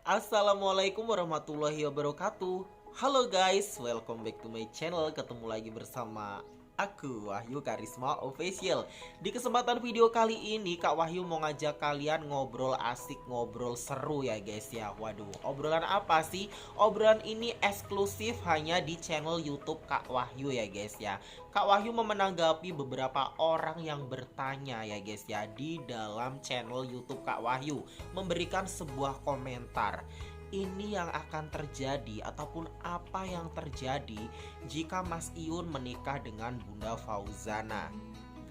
Assalamualaikum warahmatullahi wabarakatuh. Halo guys, welcome back to my channel. Ketemu lagi bersama aku, Wahyu Karisma Official. Di kesempatan video kali ini Kak Wahyu mau ngajak kalian ngobrol asik, ngobrol seru ya guys ya. Waduh, obrolan apa sih? Obrolan ini eksklusif hanya di channel YouTube Kak Wahyu ya guys ya. Kak Wahyu mau menanggapi beberapa orang yang bertanya ya guys ya di dalam channel YouTube Kak Wahyu, memberikan sebuah komentar. Ini yang akan terjadi ataupun apa yang terjadi jika Mas Iyun menikah dengan Bunda Fauzana.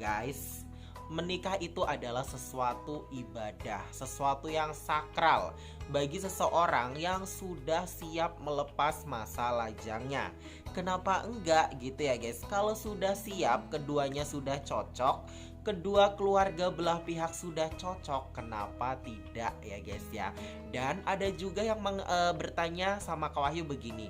Guys, menikah itu adalah sesuatu ibadah, sesuatu yang sakral bagi seseorang yang sudah siap melepas masa lajangnya. Kenapa enggak gitu ya guys? Kalau sudah siap, keduanya sudah cocok, kedua keluarga belah pihak sudah cocok, kenapa tidak ya guys ya. Dan ada juga yang bertanya sama Kak Wahyu begini,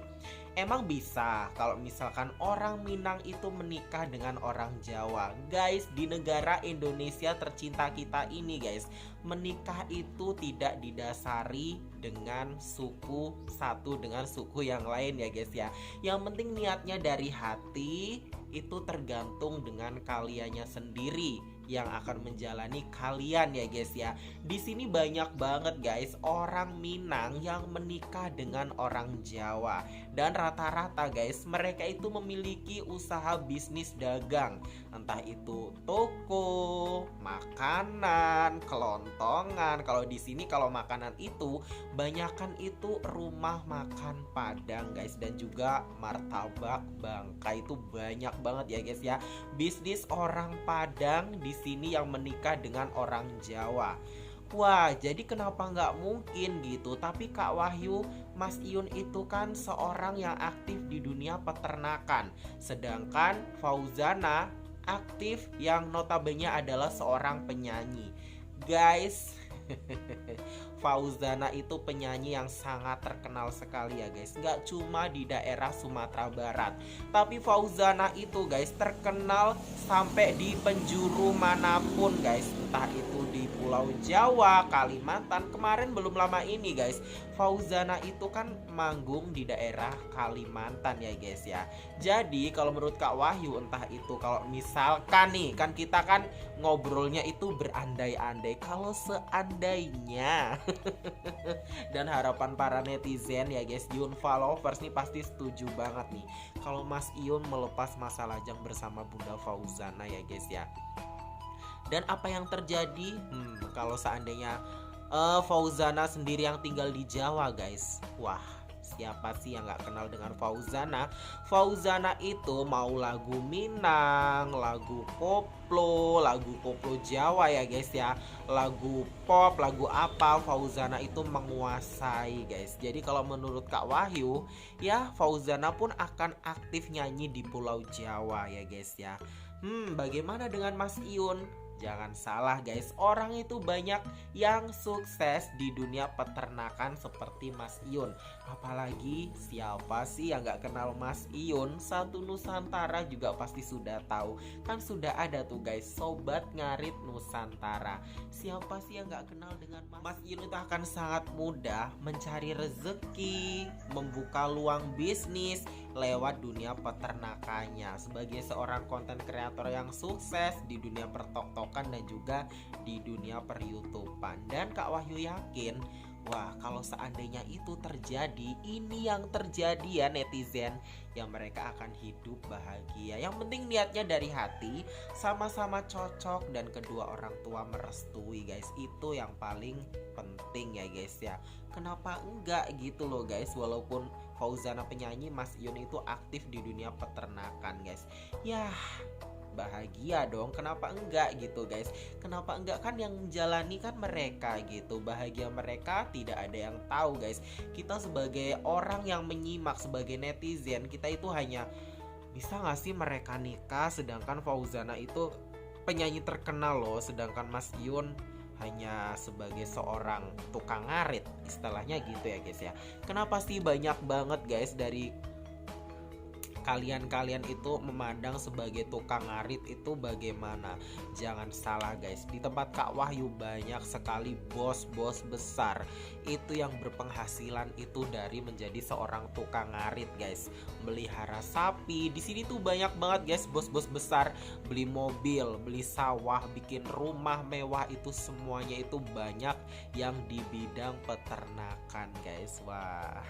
emang bisa kalau misalkan orang Minang itu menikah dengan orang Jawa? Guys, di negara Indonesia tercinta kita ini guys, menikah itu tidak didasari dengan suku satu dengan suku yang lain ya guys ya. Yang penting niatnya dari hati, itu tergantung dengan kaliannya sendiri yang akan menjalani kalian ya guys ya. Di sini banyak banget guys orang Minang yang menikah dengan orang Jawa, dan rata-rata guys mereka itu memiliki usaha bisnis dagang, entah itu toko, makanan, kelontongan. Kalau di sini kalau makanan itu banyakan itu rumah makan Padang guys, dan juga martabak Bangka, itu banyak banget ya guys ya. Bisnis orang Padang di sini yang menikah dengan orang Jawa. Wah, jadi kenapa nggak mungkin gitu? Tapi Kak Wahyu, Mas Iyun itu kan seorang yang aktif di dunia peternakan, sedangkan Fauzana aktif yang notabene adalah seorang penyanyi. Guys, Fauzana itu penyanyi yang sangat terkenal sekali ya guys. Gak cuma di daerah Sumatera Barat, tapi Fauzana itu guys terkenal sampai di penjuru manapun guys. Entah itu di Pulau Jawa, Kalimantan. Kemarin belum lama ini guys, Fauzana itu kan manggung di daerah Kalimantan ya guys ya. Jadi kalau menurut Kak Wahyu, entah itu kalau misalkan nih, kan kita kan ngobrolnya itu berandai-andai, kalau seandainya dan harapan para netizen ya guys, Iyun followers nih pasti setuju banget nih kalau Mas Iyun melepas masa lajang bersama Bunda Fauzana ya guys ya. Dan apa yang terjadi kalau seandainya Fauzana sendiri yang tinggal di Jawa guys? Wah, siapa sih yang gak kenal dengan Fauzana? Fauzana itu mau lagu Minang, lagu koplo Jawa ya guys ya, lagu pop, lagu apa, Fauzana itu menguasai guys. Jadi kalau menurut Kak Wahyu ya, Fauzana pun akan aktif nyanyi di Pulau Jawa ya guys ya. Bagaimana dengan Mas Iyun? Jangan salah guys, orang itu banyak yang sukses di dunia peternakan seperti Mas Iyun. Apalagi siapa sih yang gak kenal Mas Iyun? Satu Nusantara juga pasti sudah tahu. Kan sudah ada tuh guys, Sobat Ngarit Nusantara. Siapa sih yang gak kenal dengan Mas Iyun? Itu akan sangat mudah mencari rezeki, membuka luang bisnis lewat dunia peternakannya. Sebagai seorang konten kreator yang sukses di dunia pertok-tokan dan juga di dunia per-YouTubean. Dan Kak Wahyu yakin, wah kalau seandainya itu terjadi, ini yang terjadi ya netizen, yang mereka akan hidup bahagia. Yang penting niatnya dari hati, sama-sama cocok, dan kedua orang tua merestui guys. Itu yang paling penting ya guys ya. Kenapa enggak gitu loh guys, walaupun Fauzana penyanyi, Mas Iyun itu aktif di dunia peternakan guys. Yah, bahagia dong, kenapa enggak gitu guys. Kenapa enggak, kan yang menjalani kan mereka gitu. Bahagia mereka tidak ada yang tahu guys. Kita sebagai orang yang menyimak, sebagai netizen, kita itu hanya bisa gak sih mereka nikah, sedangkan Fauzana itu penyanyi terkenal loh, sedangkan Mas Iyun hanya sebagai seorang tukang ngarit, istilahnya gitu ya guys ya. Kenapa sih banyak banget guys dari kalian itu memandang sebagai tukang ngarit itu bagaimana? Jangan salah guys, di tempat Kak Wahyu banyak sekali bos-bos besar itu yang berpenghasilan itu dari menjadi seorang tukang ngarit guys. Melihara sapi, di sini tuh banyak banget guys bos-bos besar, beli mobil, beli sawah, bikin rumah mewah, itu semuanya itu banyak yang di bidang peternakan guys. Wah,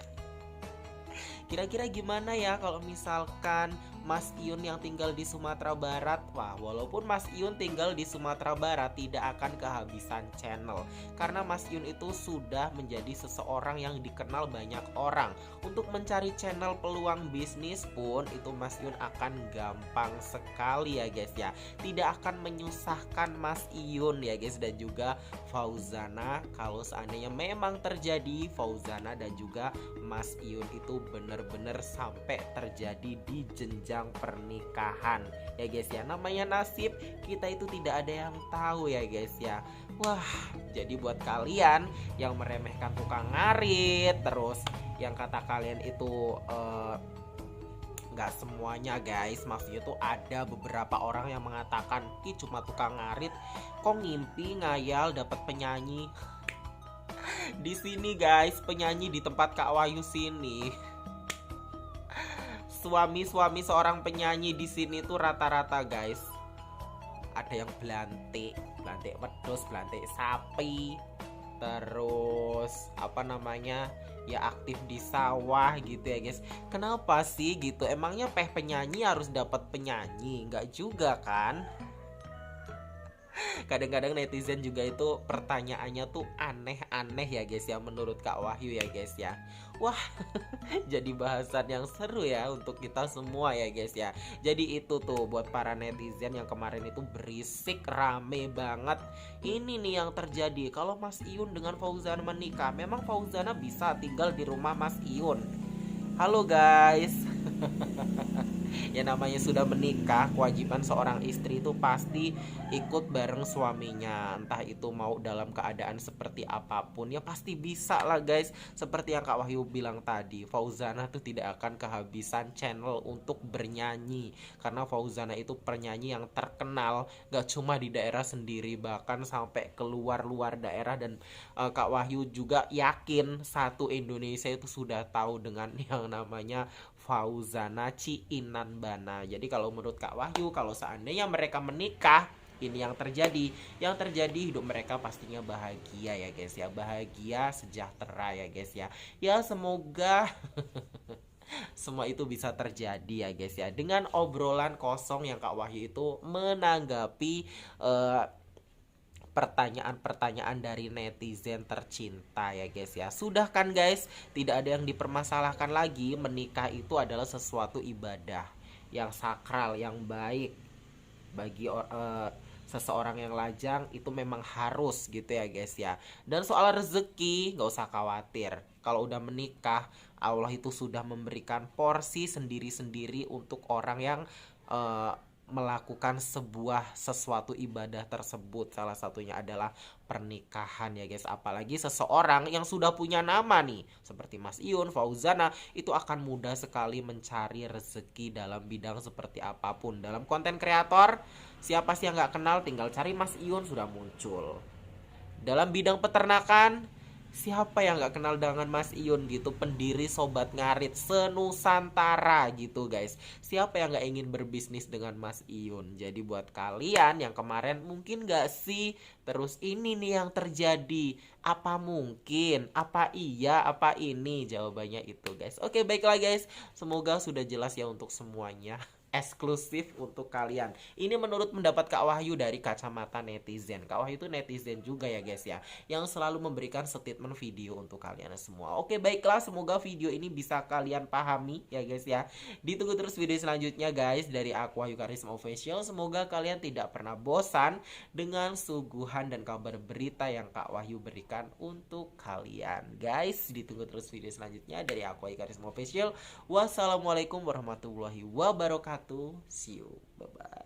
kira-kira gimana ya kalau misalkan Mas Iyun yang tinggal di Sumatera Barat? Wah, walaupun Mas Iyun tinggal di Sumatera Barat tidak akan kehabisan channel, karena Mas Iyun itu sudah menjadi seseorang yang dikenal banyak orang. Untuk mencari channel peluang bisnis pun itu Mas Iyun akan gampang sekali ya guys ya. Tidak akan menyusahkan Mas Iyun ya guys, dan juga Fauzana. Kalau seandainya memang terjadi Fauzana dan juga Mas Iyun itu benar-benar sampai terjadi di jenjang pernikahan ya guys ya. Namanya nasib, kita itu tidak ada yang tahu ya guys ya. Wah, jadi buat kalian yang meremehkan tukang ngarit, terus yang kata kalian itu nggak semuanya guys, maksudnya tuh ada beberapa orang yang mengatakan ih cuma tukang ngarit kok ngimpi ngayal dapat penyanyi. Di sini guys, penyanyi di tempat Kak Wahyu sini, suami-suami seorang penyanyi di sini tuh rata-rata guys ada yang belantik wedhus, belantik sapi, terus apa namanya ya aktif di sawah gitu ya guys. Kenapa sih gitu? Emangnya penyanyi harus dapat penyanyi? Nggak juga kan? Kadang-kadang netizen juga itu pertanyaannya tuh aneh-aneh ya guys ya, menurut Kak Wahyu ya guys ya. Wah, jadi bahasan yang seru ya untuk kita semua ya guys ya. Jadi itu tuh buat para netizen yang kemarin itu berisik rame banget. Ini nih yang terjadi kalau Mas Iyun dengan Fauzana menikah. Memang Fauzana bisa tinggal di rumah Mas Iyun. Halo guys. Ya namanya sudah menikah, kewajiban seorang istri itu pasti ikut bareng suaminya. Entah itu mau dalam keadaan seperti apapun, ya pasti bisa lah guys. Seperti yang Kak Wahyu bilang tadi, Fauzana tuh tidak akan kehabisan channel untuk bernyanyi, karena Fauzana itu penyanyi yang terkenal, gak cuma di daerah sendiri, bahkan sampai keluar luar daerah. Dan Kak Wahyu juga yakin satu Indonesia itu sudah tahu dengan yang namanya Fauzana Ciinan Bana. Jadi kalau menurut Kak Wahyu, kalau seandainya mereka menikah, ini yang terjadi hidup mereka pastinya bahagia ya guys ya, bahagia sejahtera ya guys ya. Ya semoga semua itu bisa terjadi ya guys ya, dengan obrolan kosong yang Kak Wahyu itu menanggapi pertanyaan-pertanyaan dari netizen tercinta ya guys ya. Sudah kan guys, tidak ada yang dipermasalahkan lagi. Menikah itu adalah sesuatu ibadah yang sakral, yang baik bagi seseorang yang lajang, itu memang harus gitu ya guys ya. Dan soal rezeki gak usah khawatir, kalau udah menikah Allah itu sudah memberikan porsi sendiri-sendiri untuk orang yang melakukan sesuatu ibadah tersebut. Salah satunya adalah pernikahan ya guys. Apalagi seseorang yang sudah punya nama nih, seperti Mas Iyun, Fauzana, itu akan mudah sekali mencari rezeki dalam bidang seperti apapun. Dalam konten kreator, siapa sih yang gak kenal, tinggal cari Mas Iyun sudah muncul. Dalam bidang peternakan, siapa yang gak kenal dengan Mas Iyun gitu, pendiri Sobat Ngarit senusantara gitu guys. Siapa yang gak ingin berbisnis dengan Mas Iyun? Jadi buat kalian yang kemarin mungkin gak sih, terus ini nih yang terjadi, apa mungkin, apa iya, apa ini, jawabannya itu guys. Oke baiklah guys, semoga sudah jelas ya untuk semuanya, eksklusif untuk kalian. Ini menurut pendapat Kak Wahyu dari kacamata netizen. Kak Wahyu itu netizen juga ya guys ya, yang selalu memberikan statement video untuk kalian semua. Oke baiklah, semoga video ini bisa kalian pahami ya guys ya. Ditunggu terus video selanjutnya guys dari aku Wahyu Karisma Official. Semoga kalian tidak pernah bosan dengan suguhan dan kabar berita yang Kak Wahyu berikan untuk kalian guys. Ditunggu terus video selanjutnya dari aku Wahyu Karisma Official. Wassalamualaikum warahmatullahi wabarakatuh. See you. Bye bye.